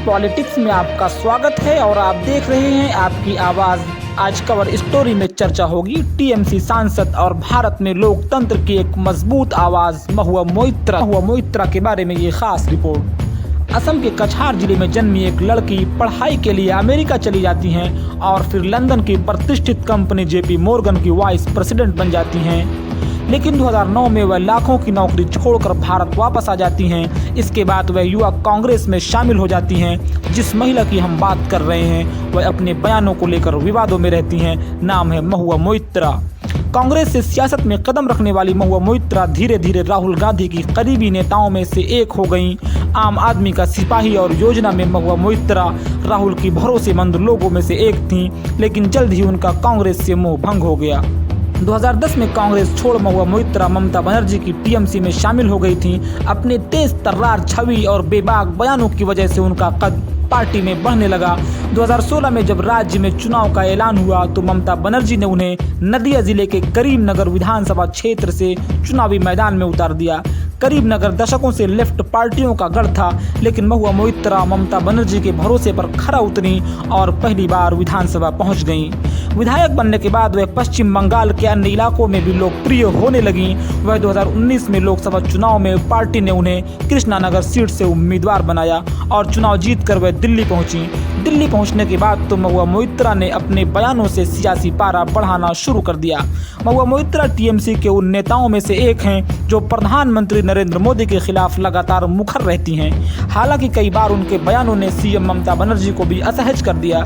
Politics में आपका स्वागत है और आप देख रहे हैं आपकी आवाज़। आज कवर स्टोरी में चर्चा होगी टीएमसी सांसद और भारत में लोकतंत्र की एक मजबूत आवाज़ महुआ मोइत्रा के बारे में ये खास रिपोर्ट। असम के कछार जिले में जन्मी एक लड़की पढ़ाई के लिए अमेरिका चली जाती हैं और फिर लंदन की प्रतिष्ठित कंपनी जेपी मोर्गन की वाइस प्रेसिडेंट बन जाती हैं। लेकिन 2009 में वह लाखों की नौकरी छोड़कर भारत वापस आ जाती हैं। इसके बाद वह युवा कांग्रेस में शामिल हो जाती हैं। जिस महिला की हम बात कर रहे हैं वह अपने बयानों को लेकर विवादों में रहती हैं। नाम है महुआ मोइत्रा। कांग्रेस से सियासत में कदम रखने वाली महुआ मोइत्रा धीरे धीरे राहुल गांधी की करीबी नेताओं में से एक हो गईं। आम आदमी का सिपाही और योजना में महुआ मोइत्रा राहुल की भरोसेमंद लोगों में से एक थीं, लेकिन जल्द ही उनका कांग्रेस से मोह भंग हो गया। 2010 में कांग्रेस छोड़ महुआ मोइत्रा ममता बनर्जी की टीएमसी में शामिल हो गई थीं। अपने तेज तर्रार छवि और बेबाक बयानों की वजह से उनका कद पार्टी में बढ़ने लगा। 2016 में जब राज्य में चुनाव का ऐलान हुआ तो ममता बनर्जी ने उन्हें नदिया जिले के करीमनगर विधानसभा क्षेत्र से चुनावी मैदान में उतार दिया। करीमनगर दशकों से लेफ्ट पार्टियों का गढ़ था, लेकिन महुआ मोइत्रा ममता बनर्जी के भरोसे पर खरा उतरी और पहली बार विधानसभा पहुंच गईं। विधायक बनने के बाद वह पश्चिम बंगाल के अन्य इलाकों में भी लोकप्रिय होने लगीं। वह 2019 में लोकसभा चुनाव में पार्टी ने उन्हें कृष्णानगर सीट से उम्मीदवार बनाया और चुनाव जीतकर वह दिल्ली पहुंची। दिल्ली पहुंचने के बाद तो महुआ मोइत्रा ने अपने बयानों से सियासी पारा बढ़ाना शुरू कर दिया। महुआ मोइत्रा टीएमसी के उन नेताओं में से एक हैं जो प्रधानमंत्री नरेंद्र मोदी के खिलाफ लगातार मुखर रहती हैं। हालांकि कई बार उनके बयानों ने सीएम ममता बनर्जी को भी असहज कर दिया।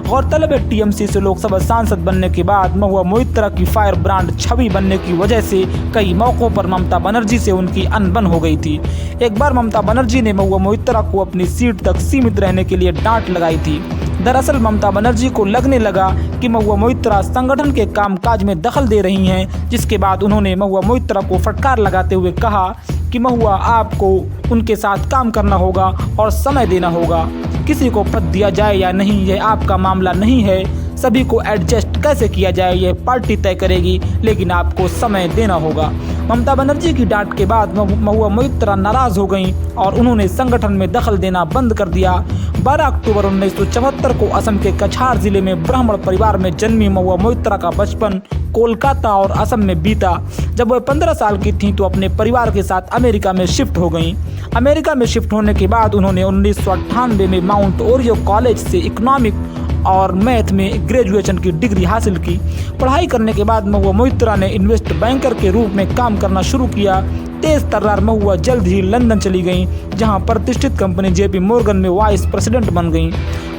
गौरतलब है टीएमसी से लोकसभा सांसद बनने के बाद महुआ मोइत्रा की फायर ब्रांड छवि बनने की वजह से कई मौकों पर ममता बनर्जी से उनकी अनबन हो गई थी। एक बार ममता बनर्जी ने महुआ मोइत्रा को अपनी सीट तक सीमित रहने के लिए डांट लगाई थी। दरअसल ममता बनर्जी को लगने लगा कि महुआ मोइत्रा संगठन के कामकाज में दखल दे रही हैं, जिसके बाद उन्होंने महुआ मोइत्रा को फटकार लगाते हुए कहा कि महुआ, आपको उनके साथ काम करना होगा और समय देना होगा। किसी को पद दिया जाए या नहीं यह आपका मामला नहीं है। सभी को एडजस्ट कैसे किया जाए यह पार्टी तय करेगी, लेकिन आपको समय देना होगा। ममता बनर्जी की डांट के बाद महुआ मोइत्रा नाराज हो गईं और उन्होंने संगठन में दखल देना बंद कर दिया। 12 अक्टूबर 1974 को असम के कछार जिले में ब्राह्मण परिवार में जन्मी महुआ मोइत्रा का बचपन कोलकाता और असम में बीता। जब वह 15 साल की थीं तो अपने परिवार के साथ अमेरिका में शिफ्ट हो गईं। अमेरिका में शिफ्ट होने के बाद उन्होंने 1998 में माउंट ओरियो कॉलेज से इकोनॉमिक और मैथ में ग्रेजुएशन की डिग्री हासिल की। पढ़ाई करने के बाद महुआ मोइत्रा ने इन्वेस्ट बैंकर के रूप में काम करना शुरू किया। तेज तर्रार महुआ जल्द ही लंदन चली गईं, जहां प्रतिष्ठित कंपनी जेपी मोर्गन में वाइस प्रेसिडेंट बन गईं।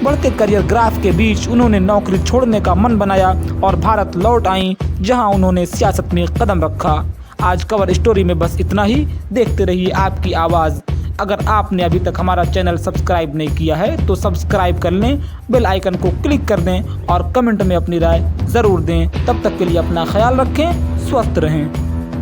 बढ़ते करियर ग्राफ के बीच उन्होंने नौकरी छोड़ने का मन बनाया और भारत लौट आईं, जहां उन्होंने सियासत में कदम रखा। आज कवर स्टोरी में बस इतना ही। देखते रहिए आपकी आवाज़। अगर आपने अभी तक हमारा चैनल सब्सक्राइब नहीं किया है तो सब्सक्राइब कर लें, बेल आइकन को क्लिक कर दें और कमेंट में अपनी राय ज़रूर दें। तब तक के लिए अपना ख्याल रखें, स्वस्थ रहें।